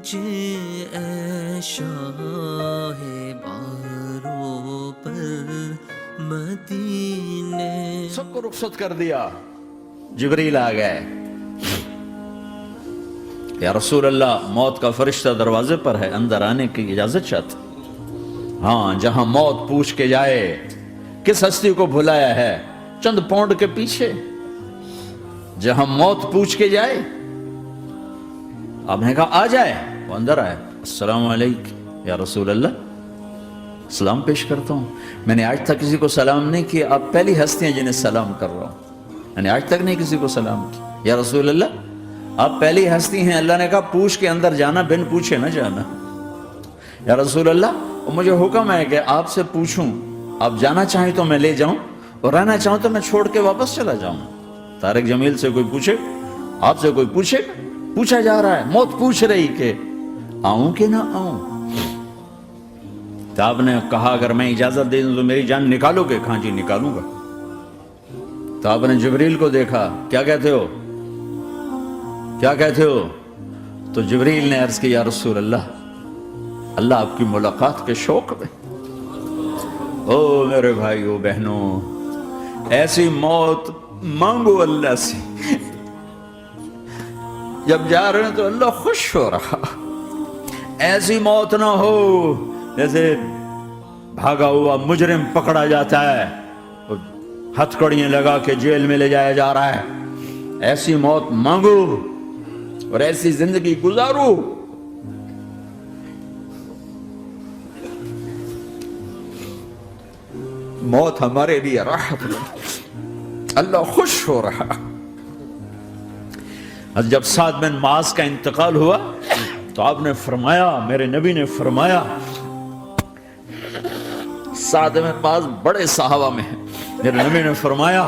مجھے اے شاہ باروں پر مدینے. سب کو رخصت کر دیا. جبریل آ گئے. یا رسول اللہ موت کا فرشتہ دروازے پر ہے, اندر آنے کی اجازت چاہتا. ہاں, جہاں موت پوچھ کے جائے کس ہستی کو بھلایا ہے چند پاؤنڈ کے پیچھے, جہاں موت پوچھ کے جائے. آپ نے کہا آ جائے, وہ اندر آئے. السلام علیکم یا رسول اللہ, سلام پیش کرتا ہوں. میں نے آج تک کسی کو سلام نہیں کیا, آپ پہلی ہستی ہیں جنہیں سلام کر رہا ہوں. میں نے آج تک نہیں کسی کو سلام کیا. یا رسول اللہ آپ پہلی ہستی ہیں. اللہ نے کہا پوچھ کے اندر جانا, بن پوچھے نہ جانا. یا رسول اللہ مجھے حکم ہے کہ آپ سے پوچھوں, آپ جانا چاہیں تو میں لے جاؤں, اور رہنا چاہوں تو میں چھوڑ کے واپس چلا جاؤں. طارق جمیل سے کوئی پوچھے, آپ سے کوئی پوچھے, پوچھا جا رہا ہے, موت پوچھ رہی کہ آؤں کہ نہ آؤں. تو آپ نے کہا اگر میں اجازت دے دوں تو میری جان نکالو گے؟ کہاں جی نکالوں گا. تو آپ نے جبریل کو دیکھا, کیا کہتے ہو, کیا کہتے ہو؟ تو جبریل نے عرض کی یا رسول اللہ, اللہ آپ کی ملاقات کے شوق میں. او میرے بھائیو بہنوں, ایسی موت مانگو اللہ سے. جب جا رہے ہیں تو اللہ خوش ہو رہا. ایسی موت نہ ہو جیسے بھاگا ہوا مجرم پکڑا جاتا ہے, ہتھکڑیاں لگا کے جیل میں لے جایا جا رہا ہے. ایسی موت مانگو اور ایسی زندگی گزارو. موت ہمارے لیے راحت بن, اللہ خوش ہو رہا. جب سعد بن معاذ کا انتقال ہوا تو آپ نے فرمایا, میرے نبی نے فرمایا, سعد بن معاذ بڑے صحابہ میں ہیں, میرے نبی نے فرمایا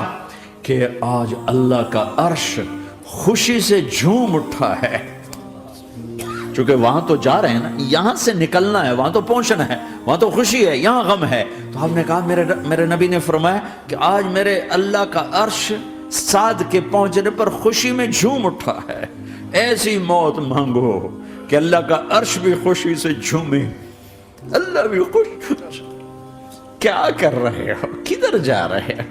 کہ آج اللہ کا عرش خوشی سے جھوم اٹھا ہے. چونکہ وہاں تو جا رہے ہیں نا, یہاں سے نکلنا ہے, وہاں تو پہنچنا ہے, وہاں تو خوشی ہے, یہاں غم ہے. تو آپ نے کہا, میرے نبی نے فرمایا کہ آج میرے اللہ کا عرش سعد کے پہنچنے پر خوشی میں جھوم اٹھا ہے. ایسی موت مانگو کہ اللہ کا عرش بھی خوشی سے جھومے, اللہ بھی خوش. کیا کر رہے ہو, کدھر جا رہے ہو؟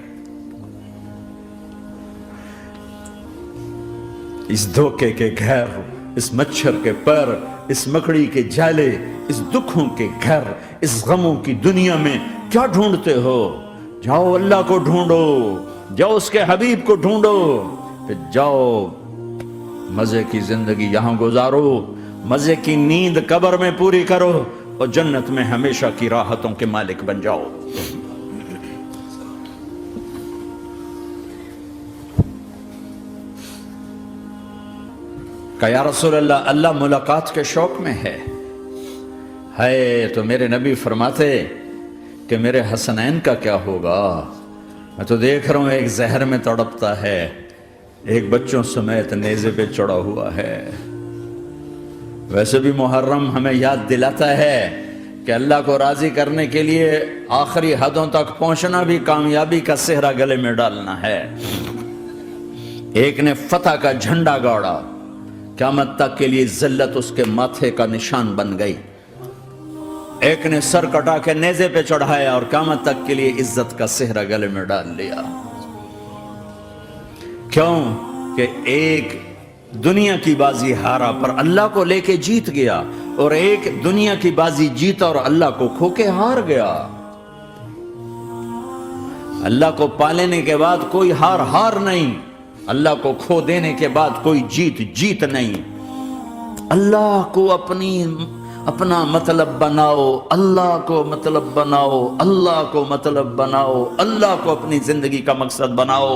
اس دھوکے کے گھر, اس مچھر کے پر, اس مکڑی کے جالے, اس دکھوں کے گھر, اس غموں کی دنیا میں کیا ڈھونڈتے ہو؟ جاؤ اللہ کو ڈھونڈو, جاؤ اس کے حبیب کو ڈھونڈو, پھر جاؤ مزے کی زندگی یہاں گزارو, مزے کی نیند قبر میں پوری کرو, اور جنت میں ہمیشہ کی راحتوں کے مالک بن جاؤ. کہ یا رسول اللہ, اللہ ملاقات کے شوق میں ہے. تو میرے نبی فرماتے کہ میرے حسنین کا کیا ہوگا؟ میں تو دیکھ رہا ہوں ایک زہر میں تڑپتا ہے, ایک بچوں سمیت نیزے پہ چڑھا ہوا ہے. ویسے بھی محرم ہمیں یاد دلاتا ہے کہ اللہ کو راضی کرنے کے لیے آخری حدوں تک پہنچنا بھی کامیابی کا صحرا گلے میں ڈالنا ہے. ایک نے فتح کا جھنڈا گاڑا, قیامت تک کے لیے ذلت اس کے ماتھے کا نشان بن گئی. ایک نے سر کٹا کے نیزے پہ چڑھایا اور قیامت تک کے لیے عزت کا صحرا گلے میں ڈال لیا. کیوں کہ ایک دنیا کی بازی ہارا پر اللہ کو لے کے جیت گیا, اور ایک دنیا کی بازی جیتا اور اللہ کو کھو کے ہار گیا. اللہ کو پالینے کے بعد کوئی ہار نہیں, اللہ کو کھو دینے کے بعد کوئی جیت نہیں. اللہ کو اپنا مطلب بناؤ, اللہ کو مطلب بناؤ, اللہ کو مطلب بناؤ, اللہ کو اپنی زندگی کا مقصد بناؤ.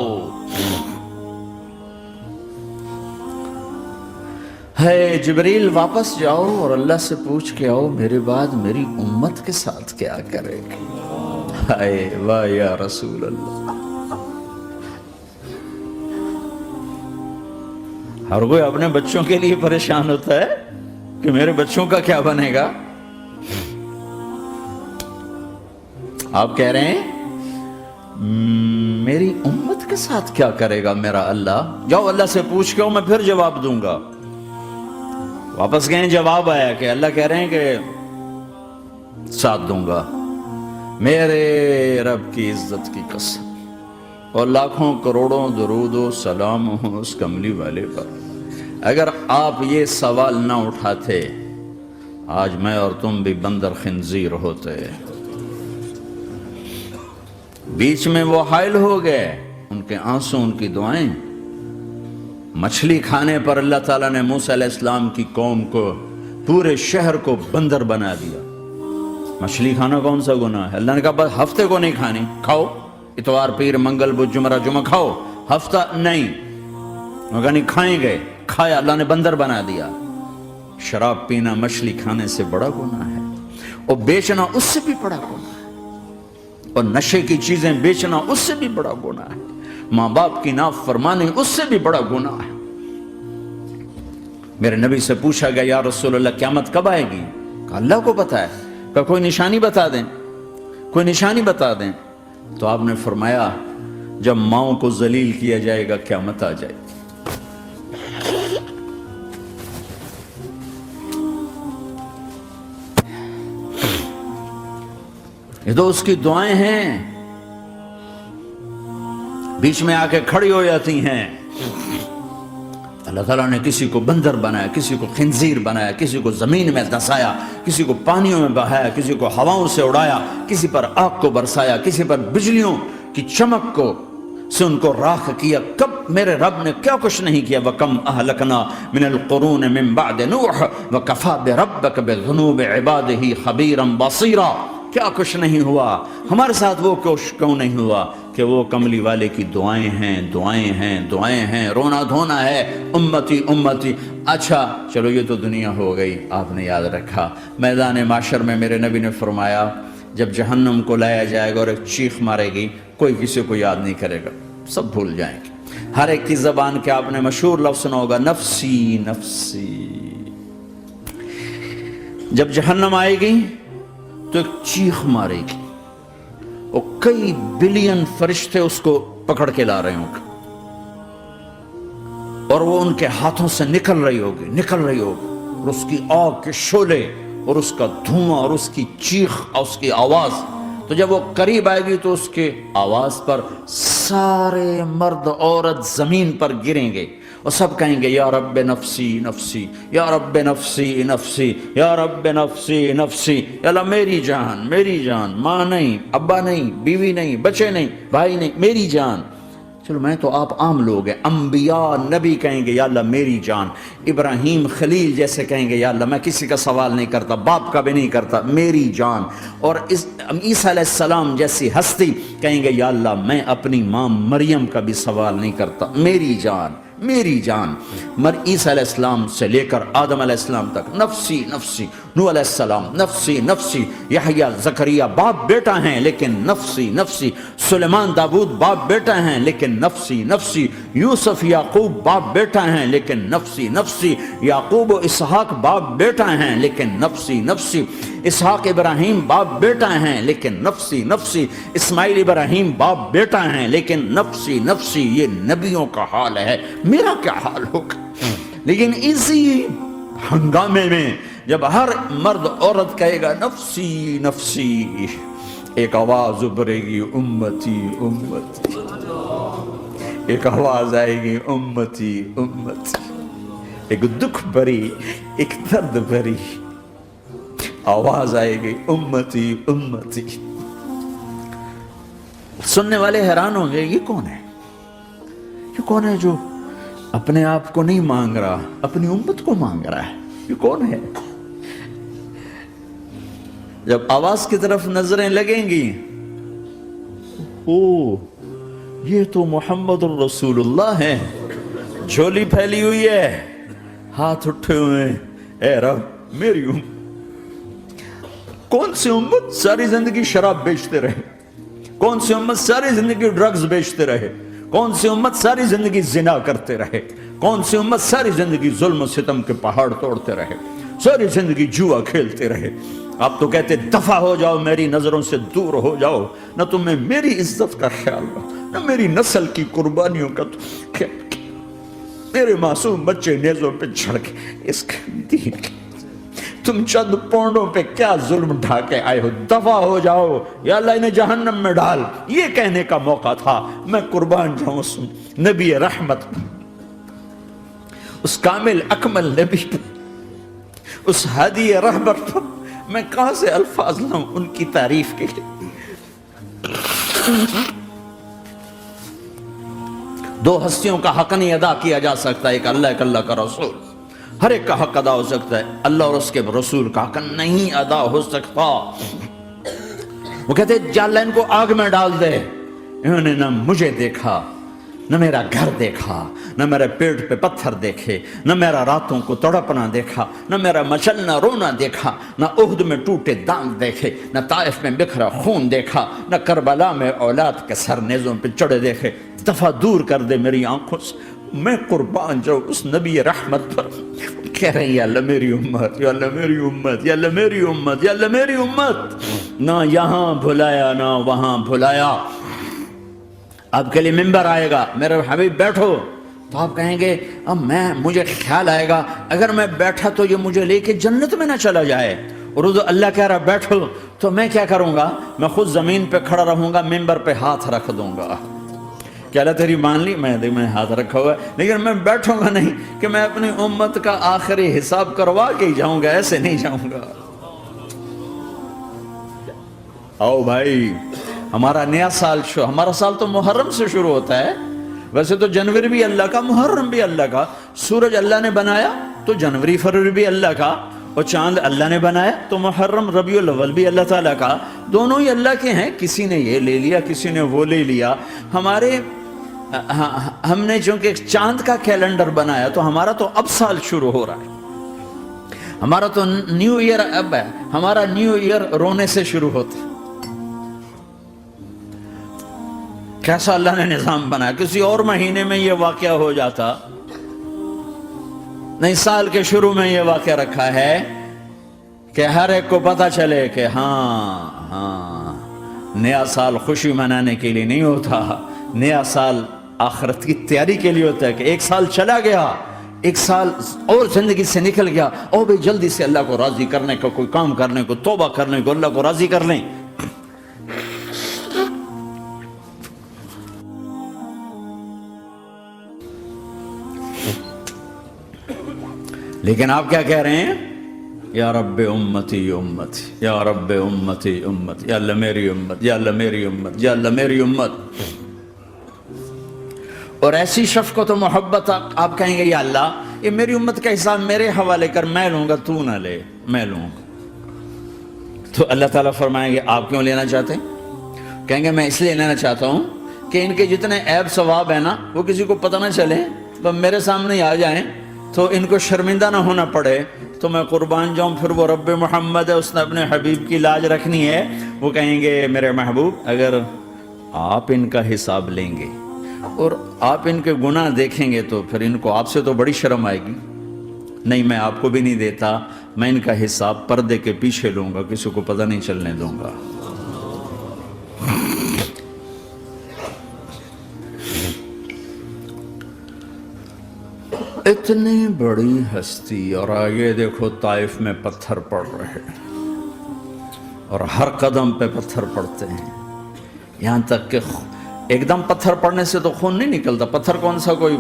جبریل واپس جاؤ اور اللہ سے پوچھ کے آؤ میرے بعد میری امت کے ساتھ کیا کرے گی. واہ یا رسول اللہ. ہر کوئی اپنے بچوں کے لیے پریشان ہوتا ہے کہ میرے بچوں کا کیا بنے گا. آپ کہہ رہے ہیں میری امت کے ساتھ کیا کرے گا میرا اللہ. جاؤ اللہ سے پوچھ کے میں پھر جواب دوں گا. واپس گئے, جواب آیا کہ اللہ کہہ رہے ہیں کہ ساتھ دوں گا, میرے رب کی عزت کی قسم, اور لاکھوں کروڑوں درود و سلام ہوں اس کملی والے پر. اگر آپ یہ سوال نہ اٹھاتے آج میں اور تم بھی بندر خنزیر ہوتے. بیچ میں وہ حائل ہو گئے, ان کے آنسو, ان کی دعائیں. مچھلی کھانے پر اللہ تعالیٰ نے موسیٰ علیہ السلام کی قوم کو, پورے شہر کو بندر بنا دیا. مچھلی کھانا کون سا گناہ ہے؟ اللہ نے کہا بس ہفتے کو نہیں کھانی, کھاؤ اتوار پیر منگل بدھ جمعہ جمعہ کھاؤ, ہفتہ نہیں. مگر نہیں کھائیں گے, کھایا, اللہ نے بندر بنا دیا. شراب پینا مچھلی کھانے سے بڑا گناہ ہے, اور بیچنا اس سے بھی بڑا گناہ ہے, اور نشے کی چیزیں بیچنا اس سے بھی بڑا گناہ ہے, ماں باپ کی نافرمانی اس سے بھی بڑا گناہ ہے. میرے نبی سے پوچھا گیا یا رسول اللہ قیامت کب آئے گی؟ کہا اللہ کو پتا ہے. کہا کوئی نشانی بتا دیں, کوئی نشانی بتا دیں. تو آپ نے فرمایا جب ماؤں کو ذلیل کیا جائے گا قیامت آ جائے گی. یہ تو اس کی دعائیں ہیں, بیچ میں آ کے کھڑی ہو جاتی ہیں. اللہ تعالیٰ نے کسی کو بندر بنایا, کسی کو خنزیر بنایا, کسی کو زمین میں دسایا, کسی کو پانیوں میں بہایا, کسی کو ہواؤں سے اڑایا, کسی پر آگ کو برسایا, کسی پر بجلیوں کی چمک کو سے ان کو راکھ کیا. کب میرے رب نے کیا کچھ نہیں کیا. وَكَمْ أَهْلَكْنَا مِنَ الْقُرُونِ مِنْ بَعْدِ نُوحٍ وَكَفَى بِرَبِّكَ بِذُنُوبِ عِبَادِهِ خَبِيرًا بَصِيرًا. کیا کچھ نہیں ہوا ہمارے ساتھ, وہ کچھ کیوں نہیں ہوا کہ وہ کملی والے کی دعائیں ہیں, دعائیں ہیں, دعائیں ہیں, رونا دھونا ہے, امتی امتی. اچھا چلو یہ تو دنیا ہو گئی, آپ نے یاد رکھا. میدان معاشر میں میرے نبی نے فرمایا جب جہنم کو لایا جائے گا اور ایک چیخ مارے گی, کوئی کسی کو یاد نہیں کرے گا, سب بھول جائیں گے. ہر ایک کی زبان کے آپ نے مشہور لفظ سنا ہوگا نفسی نفسی. جب جہنم آئے گی تو ایک چیخ مارے گی, اور کئی بلین فرشتے اس کو پکڑ کے لا رہے ہوں گے, اور وہ ان کے ہاتھوں سے نکل رہی ہوگی, اور اس کی آگ کے شعلے اور اس کا دھواں اور اس کی چیخ اور اس کی آواز. تو جب وہ قریب آئے گی تو اس کے آواز پر سارے مرد عورت زمین پر گریں گے, اور سب کہیں گے یا رب نفسی نفسی, یا رب نفسی نفسی, یا رب نفسی نفسی. یا اللہ میری جان, میری جان, ماں نہیں, ابا نہیں, بیوی نہیں, بچے نہیں, بھائی نہیں, میری جان. چلو میں تو آپ عام لوگ ہیں, انبیاء نبی کہیں گے یا اللہ میری جان. ابراہیم خلیل جیسے کہیں گے یا اللہ میں کسی کا سوال نہیں کرتا, باپ کا بھی نہیں کرتا, میری جان. اور عیسیٰ علیہ السلام جیسی ہستی کہیں گے یا اللہ میں اپنی ماں مریم کا بھی سوال نہیں کرتا, میری جان, میری جان. عیسیٰ علیہ السلام سے لے کر آدم علیہ السلام تک نفسی نفسی. نوح علیہ السلام نفسی نفسی. یحییٰ زکریا باپ بیٹا ہیں لیکن نفسی نفسی. سلیمان داؤد باپ بیٹا ہیں لیکن نفسی نفسی. یوسف یعقوب باپ بیٹا ہیں لیکن نفسی نفسی. یعقوب و اسحاق باپ بیٹا ہیں لیکن نفسی نفسی. اسحاق ابراہیم باپ بیٹا ہیں لیکن نفسی نفسی. اسماعیل ابراہیم باپ بیٹا ہیں لیکن نفسی نفسی. یہ نبیوں کا حال ہے, میرا کیا حال ہوگا؟ لیکن اسی ہنگامے میں جب ہر مرد عورت کہے گا نفسی نفسی, ایک آواز ابھرے گی امتی امتی. ایک آواز آئے گی امتی امتی. ایک دکھ بھری, ایک درد بھری آواز آئے گی امتی امتی. سننے والے حیران ہوں گے یہ کون ہے, یہ کون ہے جو اپنے آپ کو نہیں مانگ رہا, اپنی امت کو مانگ رہا ہے, یہ کون ہے؟ جب آواز کی طرف نظریں لگیں گی, او یہ تو محمد الرسول اللہ ہے, جھولی پھیلی ہوئی ہے, ہاتھ اٹھے ہوئے ہیں, اے رب میری امت. کون سی امت ساری زندگی شراب بیچتے رہے, کون سی امت ساری زندگی ڈرگز بیچتے رہے, کون سی امت ساری زندگی زنا کرتے رہے, کون سی امت ساری زندگی ظلم و ستم کے پہاڑ توڑتے رہے, ساری زندگی جوا کھیلتے رہے. آپ تو کہتے دفع ہو جاؤ, میری نظروں سے دور ہو جاؤ, نہ تمہیں میری عزت کا خیال رہا, نہ میری نسل کی قربانیوں کا خیال. میرے معصوم بچے نیزوں پہ چڑھ کے اس کے دین کے تم چند پونڈوں پہ کیا ظلم ڈھا کے آئے ہو، دفع ہو جاؤ یا اللہ انہیں جہنم میں ڈال، یہ کہنے کا موقع تھا۔ میں قربان جاؤں اس نبی رحمت پر، اس کامل اکمل نبی پر، اس ہادی رہبر پر میں کہاں سے الفاظ لاؤں ان کی تعریف کے لیے۔ دو ہستیوں کا حق نہیں ادا کیا جا سکتا، ایک اللہ، ایک اللہ کا رسول۔ ہر ایک کا حق ادا ہو سکتا ہے، اللہ اور اس کے رسول کا حق نہیں ادا ہو سکتا۔ وہ کہتے ہیں جا اللہ ان کو آگ میں ڈال دے۔ انہوں نے نہ مجھے دیکھا، نہ میرا گھر دیکھا، نہ میرے پیٹ پہ پتھر دیکھے، نہ میرا راتوں کو تڑپنا دیکھا، نہ میرا مچلنا رونا دیکھا، نہ احد میں ٹوٹے دانت دیکھے، نہ طائف میں بکھرا خون دیکھا، نہ کربلا میں اولاد کے سر نیزوں پہ چڑھے دیکھے۔ دفعہ دور کر دے میری آنکھوں سے، میں قربان جاؤں اس نبی رحمت پر۔ کہہ رہے ہیں یا اللہ میری امت، یا اللہ میری امت، یا اللہ میری امت، یا اللہ میری امت۔ نہ یہاں بھلایا نہ وہاں بھلایا۔ آپ کے لیے ممبر آئے گا، میرے حبیب بیٹھو، تو آپ کہیں گے اب مجھے خیال آئے گا اگر میں بیٹھا تو یہ مجھے لے کے جنت میں نہ چلا جائے، اور اللہ کہہ رہا بیٹھو تو میں کیا کروں گا؟ میں خود زمین پہ کھڑا رہوں گا، ممبر پہ ہاتھ رکھ دوں گا کہ اللہ تیری مان لی، میں ہاتھ رکھا ہوا ہے، لیکن میں بیٹھوں گا نہیں کہ میں اپنی امت کا آخری حساب کروا کے ہی جاؤں گا، ایسے نہیں جاؤں گا۔ آؤ بھائی، ہمارا نیا سال ہمارا سال تو محرم سے شروع ہوتا ہے، ویسے تو جنوری بھی اللہ کا، محرم بھی اللہ کا، سورج اللہ نے بنایا تو جنوری فروری بھی اللہ کا، اور چاند اللہ نے بنایا تو محرم ربیع الاول بھی اللہ تعالیٰ کا، دونوں ہی اللہ کے ہیں۔ کسی نے یہ لے لیا، کسی نے وہ لے لیا۔ ہم نے چونکہ چاند کا کیلنڈر بنایا تو ہمارا تو اب سال شروع ہو رہا ہے، ہمارا تو نیو ایئر اب ہے، ہمارا نیو ایئر رونے سے شروع ہوتا ہے۔ کیسا اللہ نے نظام بنایا، کسی اور مہینے میں یہ واقعہ ہو جاتا، نہیں سال کے شروع میں یہ واقعہ رکھا ہے کہ ہر ایک کو پتہ چلے کہ ہاں نیا سال خوشی منانے کے لیے نہیں ہوتا، نیا سال آخرت کی تیاری کے لیے ہوتا ہے کہ ایک سال چلا گیا، ایک سال اور زندگی سے نکل گیا، اور بھی جلدی سے اللہ کو راضی کرنے کا کوئی کام کرنے کو، توبہ کرنے کو، اللہ کو راضی کر لیں۔ لیکن آپ کیا کہہ رہے ہیں؟ یا رب امتی امتی، یا رب امتی امتی، یا اللہ میری امت، یا اللہ میری امت، یا اللہ میری امت۔ اور ایسی شفقت و محبت آپ کہیں گے یا اللہ یہ میری امت کا حساب میرے حوالے کر، میں لوں گا، تو نہ لے، میں لوں گا۔ تو اللہ تعالیٰ فرمائیں گے آپ کیوں لینا چاہتے ہیں؟ کہیں گے میں اس لیے لینا چاہتا ہوں کہ ان کے جتنے عیب ثواب ہیں نا وہ کسی کو پتہ نہ چلے، تو میرے سامنے آ جائیں تو ان کو شرمندہ نہ ہونا پڑے، تو میں قربان جاؤں۔ پھر وہ رب محمد ہے، اس نے اپنے حبیب کی لاج رکھنی ہے، وہ کہیں گے میرے محبوب اگر آپ ان کا حساب لیں گے اور آپ ان کے گناہ دیکھیں گے تو پھر ان کو آپ سے تو بڑی شرم آئے گی، نہیں میں آپ کو بھی نہیں دیتا، میں ان کا حساب پردے کے پیچھے لوں گا، کسی کو پتہ نہیں چلنے دوں گا۔ اتنی بڑی ہستی، اور آگے دیکھو طائف میں پتھر پڑ رہے ہیں، اور ہر قدم پہ پتھر پڑتے ہیں، یہاں تک کہ ایک دم پتھر پڑنے سے تو خون نہیں نکلتا، پتھر کون سا کوئی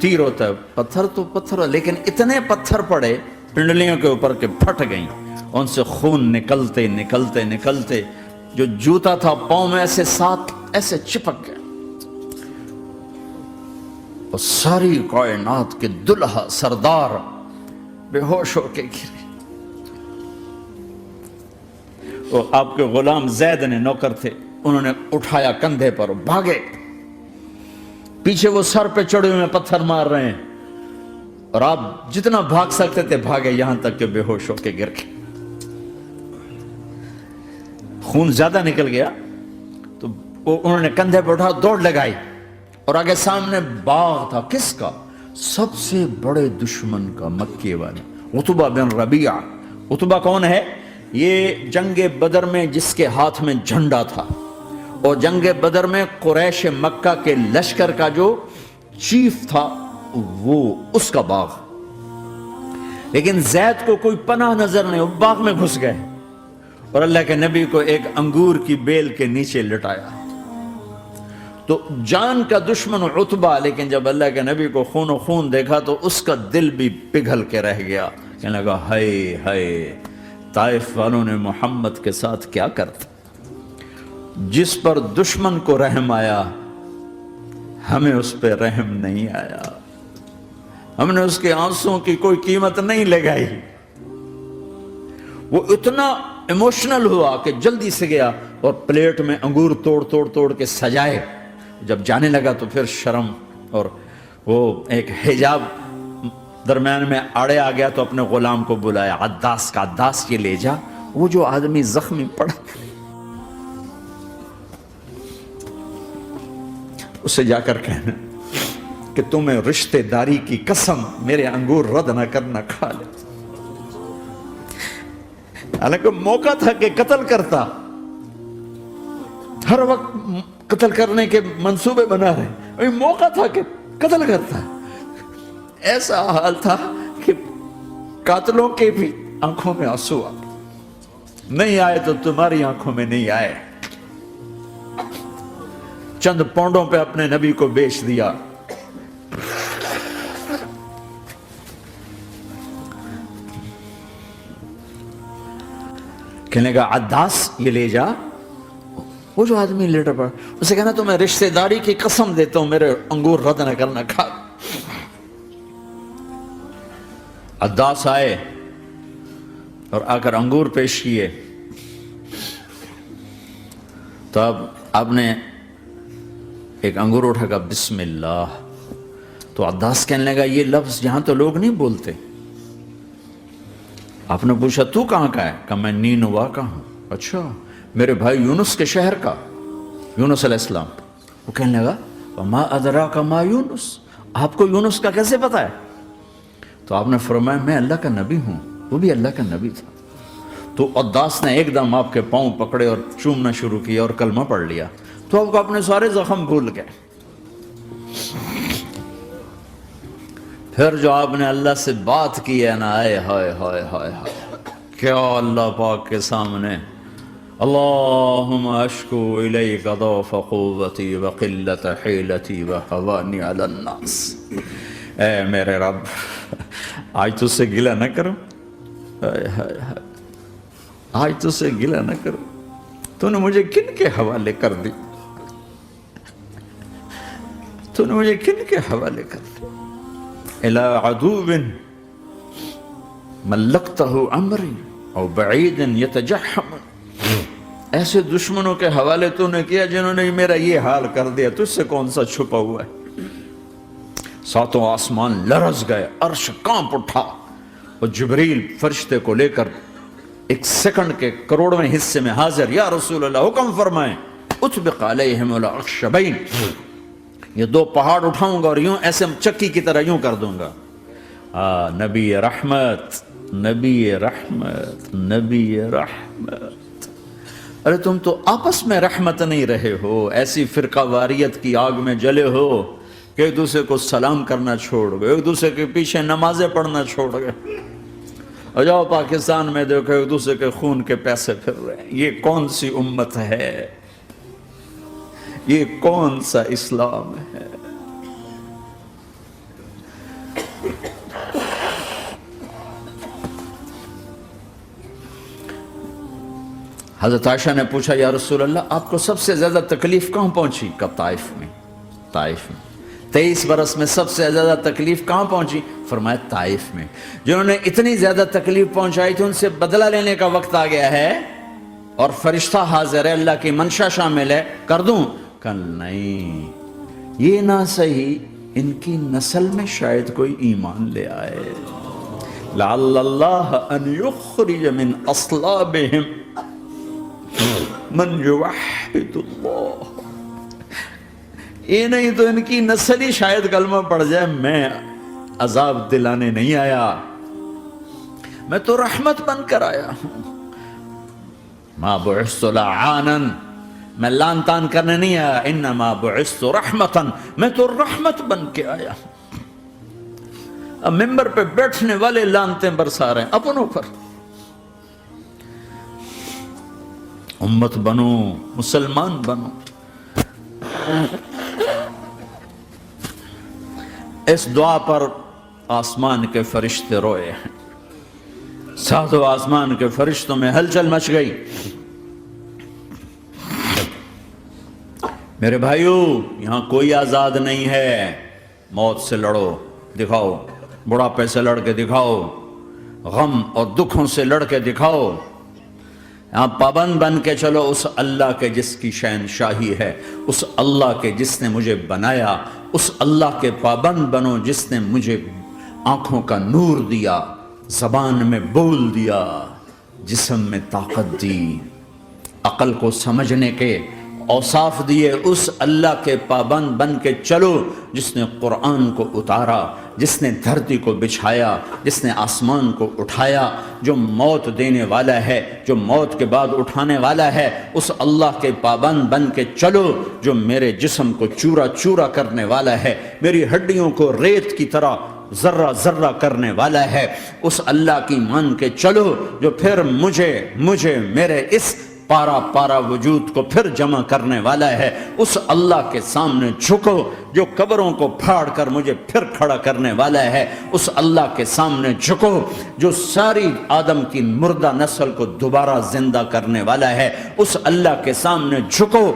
تیر ہوتا ہے، پتھر تو پتھر، لیکن اتنے پتھر پڑے پنڈلیوں کے اوپر کہ پھٹ گئیں، ان سے خون نکلتے نکلتے نکلتے جو جوتا تھا پاؤں میں ایسے ساتھ ایسے چپک گیا، اور ساری کائنات کے دلہا سردار بے ہوش ہو کے گرے۔ اور آپ کے غلام زید نے نوکر تھے، انہوں نے اٹھایا کندھے پر، بھاگے، پیچھے وہ سر پہ چڑھے ہوئے پتھر مار رہے ہیں، اور آپ جتنا بھاگ سکتے تھے بھاگے، یہاں تک کہ بے ہوش ہو کے گر گئے۔ خون زیادہ نکل گیا تو انہوں نے کندھے پہ اٹھا، دوڑ لگائی، اور آگے سامنے باغ تھا، کس کا؟ سب سے بڑے دشمن کا، مکے والے عتبہ بن ربیعہ۔ عتبہ کون ہے؟ یہ جنگ بدر میں جس کے ہاتھ میں جھنڈا تھا، اور جنگ بدر میں قریش مکہ کے لشکر کا جو چیف تھا وہ اس کا باغ. لیکن زید کو کوئی پناہ نظر نہیں, وہ باغ میں گھس گئے اور اللہ کے نبی کو ایک انگور کی بیل کے نیچے لٹایا. تو جان کا دشمن عتبہ, لیکن جب اللہ کے نبی کو خون و خون دیکھا تو اس کا دل بھی پگھل کے رہ گیا. کہنے لگا ہائے ہائے, طائف والوں نے محمد کے ساتھ کیا کرتا. جس پر دشمن کو رحم آیا ہمیں اس پہ رحم نہیں آیا, ہم نے اس کے آنسوں کی کوئی قیمت نہیں لگائی. وہ اتنا ایموشنل ہوا کہ جلدی سے گیا اور پلیٹ میں انگور توڑ کے سجائے. جب جانے لگا تو پھر شرم اور وہ ایک حجاب درمیان میں آڑے آ گیا, تو اپنے غلام کو بلایا, عداس کا, عداس یہ لے جا وہ جو آدمی زخمی پڑا, اسے جا کر کہنا کہ تمہیں رشتہ داری کی قسم میرے انگور رد نہ کرنا, کھا لے. حالانکہ موقع تھا کہ قتل کرتا, ہر وقت قتل کرنے کے منصوبے بنا رہے, موقع تھا کہ قتل کرتا. ایسا حال تھا کہ قاتلوں کے بھی آنکھوں میں آنسو آ نہیں آئے تو تمہاری آنکھوں میں نہیں آئے. چند پونڈوں پہ اپنے نبی کو بیچ دیا. کہنے کا عداس یہ لے جا, وہ جو آدمی لیٹر پڑا, اسے کہنا تو میں رشتہ داری کی قسم دیتا ہوں میرے انگور رد نہ کرنا, کھا. عداس آئے اور آ کر انگور پیش کیے. تو اب آپ نے ایک انگور اٹھا کر بسم اللہ. تو عداس کہنے لگا یہ لفظ یہاں تو لوگ نہیں بولتے. آپ نے پوچھا تو کہاں کا ہے؟ کہا میں نینوا کا ہوں. اچھا, میرے بھائی یونس کے شہر کا, یونس علیہ السلام. وہ کہنے لگا وما ادراک ما یونس, آپ کو یونس کا کیسے پتا ہے؟ تو آپ نے فرمایا میں اللہ کا نبی ہوں, وہ بھی اللہ کا نبی تھا. تو عداس نے ایک دم آپ کے پاؤں پکڑے اور چومنا شروع کیا اور کلمہ پڑھ لیا. تو آپ کو اپنے سارے زخم بھول گئے. پھر جو آپ نے اللہ سے بات کی ہے نا, آئے ہائے ہائے ہائے ہائے, کیا اللہ پاک کے سامنے اللہم اشکو الیک ضعف قوتی وقلت حیلتی وحوانی علی الناس. اے میرے رب, آج تجھ سے گلہ نہ کروں, آج تجھ سے گلہ نہ کروں, تو نے مجھے کن کے حوالے کر دی, تو نے مجھے کن کے حوالے کر دی. الى عدو ملکتہ عمری او بعید یتجحم, ایسے دشمنوں کے حوالے تو نے کیا جنہوں نے میرا یہ حال کر دیا, تجھ سے کون سا چھپا ہوا ہے. ساتوں آسمان لرز گئے, عرش کانپ اٹھا, اور جبریل فرشتے کو لے کر ایک سیکنڈ کے کروڑویں حصے میں حاضر. یا رسول اللہ حکم فرمائیں, اطبق علیہم الاخشبین, یہ دو پہاڑ اٹھاؤں گا اور یوں ایسے چکی کی طرح یوں کر دوں گا. نبی رحمت, نبی رحمت, نبی رحمت. ارے تم تو آپس میں رحمت نہیں رہے ہو, ایسی فرقہ واریت کی آگ میں جلے ہو کہ ایک دوسرے کو سلام کرنا چھوڑ گئے, ایک دوسرے کے پیچھے نمازیں پڑھنا چھوڑ گئے. اور جاؤ پاکستان میں دیکھو ایک دوسرے کے خون کے پیسے پھر رہے ہیں. یہ کون سی امت ہے, یہ کون سا اسلام ہے؟ حضرت عائشہ نے پوچھا یا رسول اللہ آپ کو سب سے زیادہ تکلیف کہاں پہنچی؟ کہا طائف میں. طائف میں 23 برس میں سب سے زیادہ تکلیف کہاں پہنچی؟ فرمایا طائف میں. جنہوں نے اتنی زیادہ تکلیف پہنچائی تھی ان سے بدلہ لینے کا وقت آ گیا ہے, اور فرشتہ حاضر ہے, اللہ کی منشا شامل ہے, کر دوں؟ کہ نہیں, یہ نہ صحیح, ان کی نسل میں شاید کوئی ایمان لے آئے. لعل اللہ ان یخرج من اصلابہم من یوحد اللہ. یہ نہیں تو ان کی نسل ہی شاید کلمہ پڑ جائے. میں عذاب دلانے نہیں آیا, میں تو رحمت بن کر آیا ہوں. ما بعثت لعانا, میں لان تان کرنے نہیں آیا. انما بعثت رحمتا, میں تو رحمت بن کے آیا ہوں. اب ممبر پہ بیٹھنے والے لانتیں برسا رہے ہیں اپنوں پر. امت بنو، مسلمان بنو. اس دعا پر آسمان کے فرشتے روئے ہیں. ساتوں آسمان کے فرشتوں میں ہلچل مچ گئی. میرے بھائیو، یہاں کوئی آزاد نہیں ہے. موت سے لڑو، دکھاؤ. بڑھاپے سے لڑ کے دکھاؤ. غم اور دکھوں سے لڑ کے دکھاؤ. یہاں پابند بن کے چلو اس اللہ کے جس کی شہنشاہی ہے، اس اللہ کے جس نے مجھے بنایا. اس اللہ کے پابند بنو جس نے مجھے آنکھوں کا نور دیا، زبان میں بول دیا، جسم میں طاقت دی، عقل کو سمجھنے کے اوصاف دیے. اس اللہ کے پابند بن کے چلو جس نے قرآن کو اتارا، جس نے دھرتی کو بچھایا، جس نے آسمان کو اٹھایا، جو موت دینے والا ہے، جو موت کے بعد اٹھانے والا ہے. اس اللہ کے پابند بن کے چلو جو میرے جسم کو چورا چورا کرنے والا ہے، میری ہڈیوں کو ریت کی طرح ذرہ ذرہ کرنے والا ہے. اس اللہ کی مان کے چلو جو پھر مجھے میرے اس پارا پارا وجود کو پھر جمع کرنے والا ہے. اس اللہ کے سامنے جھکو جو قبروں کو پھاڑ کر مجھے پھر کھڑا کرنے والا ہے. اس اللہ کے سامنے جھکو جو ساری آدم کی مردہ نسل کو دوبارہ زندہ کرنے والا ہے. اس اللہ کے سامنے جھکو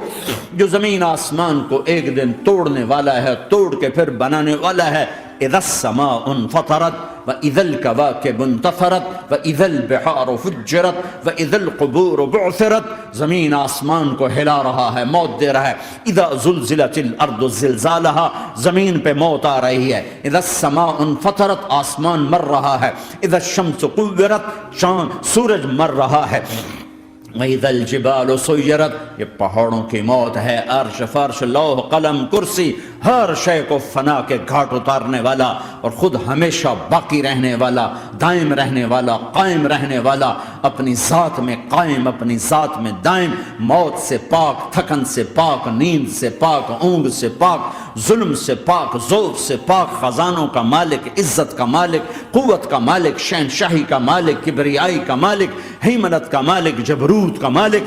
جو زمین آسمان کو ایک دن توڑنے والا ہے، توڑ کے پھر بنانے والا ہے. اذا السماء انفطرت واذا الكواكب انتثرت واذا البحار فجرت واذا القبور بعثرت. زمین آسمان کو ہلا رہا ہے، موت دے رہا ہے. اذا زلزلت الارض زلزالها، زمین پہ موت آ رہی ہے. اذا السماء انفطرت، آسمان مر رہا ہے. اذا الشمس قورت، سورج مر رہا ہے. وَإِذَا الْجِبَالُ سُيِّرَتْ، یہ پہاڑوں کی موت ہے. عرش فرش لوح قلم کرسی، ہر شے کو فنا کے گھاٹ اتارنے والا اور خود ہمیشہ باقی رہنے والا، دائم رہنے والا، قائم رہنے والا، اپنی ذات میں قائم، اپنی ذات میں دائم. موت سے پاک، تھکن سے پاک، نیند سے پاک، اونگ سے پاک، ظلم سے پاک، ذوق سے پاک، خزانوں کا مالک، عزت کا مالک، قوت کا مالک، شہنشاہی کا مالک، کبریائی کا مالک، ہیمنت کا مالک، جبروت کا مالک،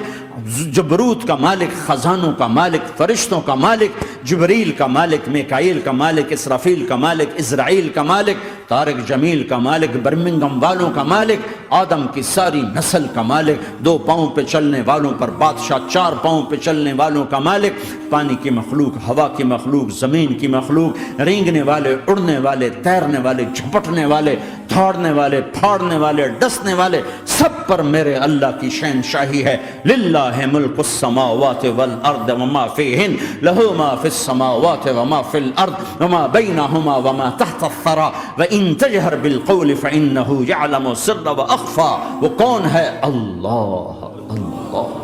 جبروت کا مالک، خزانوں کا مالک، فرشتوں کا مالک، جبریل کا مالک، میکائیل کا مالک، اسرافیل کا مالک، اسرائیل کا مالک، طارق جمیل کا مالک، برمنگم والوں کا مالک، آدم کی ساری نسل کا مالک، 2 پاؤں پہ چلنے والوں پر بادشاہ، 4 پاؤں پہ چلنے والوں کا مالک، پانی کی مخلوق، ہوا کی مخلوق، زمین کی مخلوق، رینگنے والے، اڑنے والے، تیرنے والے، جھپٹنے والے، دھاڑنے والے، پھاڑنے والے، ڈسنے والے، سب پر میرے اللہ کی شہنشاہی ہے. للہ ملک السماوات والارض وما فیہن، لہ ما فی السماوات وما فی الارض وما بینہما وما تحت الثری وان تجہر بالقول فانہ یعلم السر واخفی. وہ کون ہے؟ اللہ. اللہ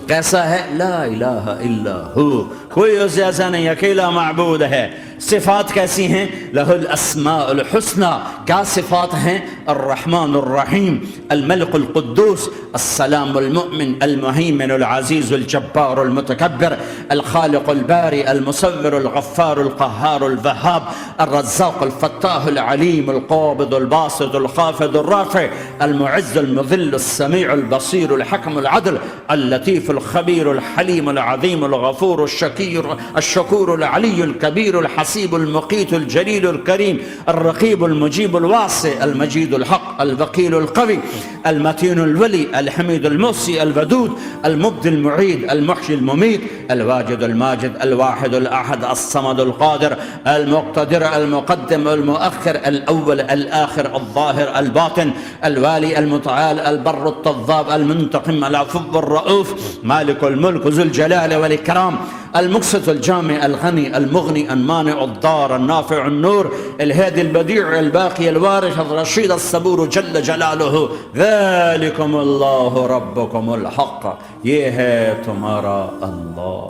کیسا ہے؟ لا الہ الا ہو، کوئی اس جیسا نہیں، اکیلا معبود ہے. صفات کیسی ہیں؟ لہ الاسماء الحسنى. کیا صفات ہیں؟ الرحمن الرحیم، الملک القدوس، السلام المؤمن، المہیمن العزیز الجبار المتکبر، الخالق الباری المصور الغفار القہار الوہاب، الرزاق الفتاح العلیم القابض الباسط الخافض الرافع، المعز المذل السمیع البصیر الحکم العدل، اللطیف الخبیر الحلیم العظیم الغفور الشکور العلی الکبیر الحسیب المقیت الجلیل الکریم، الرقیب المجیب الواسع، المجید الحق، الوکیل القوی، المتین الولی، الحمید المحصی الودود، المبدی المعید، المحیی الممیت، الواجد الماجد، الواحد الاحد، الصمد القادر، المقتدر، المقدم المؤخر، الاول الآخر، الظاهر الباطن، الوالي المتعال، البر التضاب، المنتقم، العفو الرؤوف، مالك الملك ذو الجلال والإكرام، المقسط الجامع الغني المغني المانع الضار النافع النور، الهادي البديع الباقي الوارث الرشيد الصبور جل جلاله. ذلكم اللہ ربکم الحق، یہ ہے تمہارا اللہ.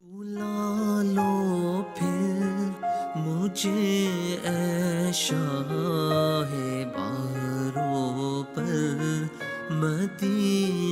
بلا لو پھر مجھے اے شاہ باروں پر، مدینہ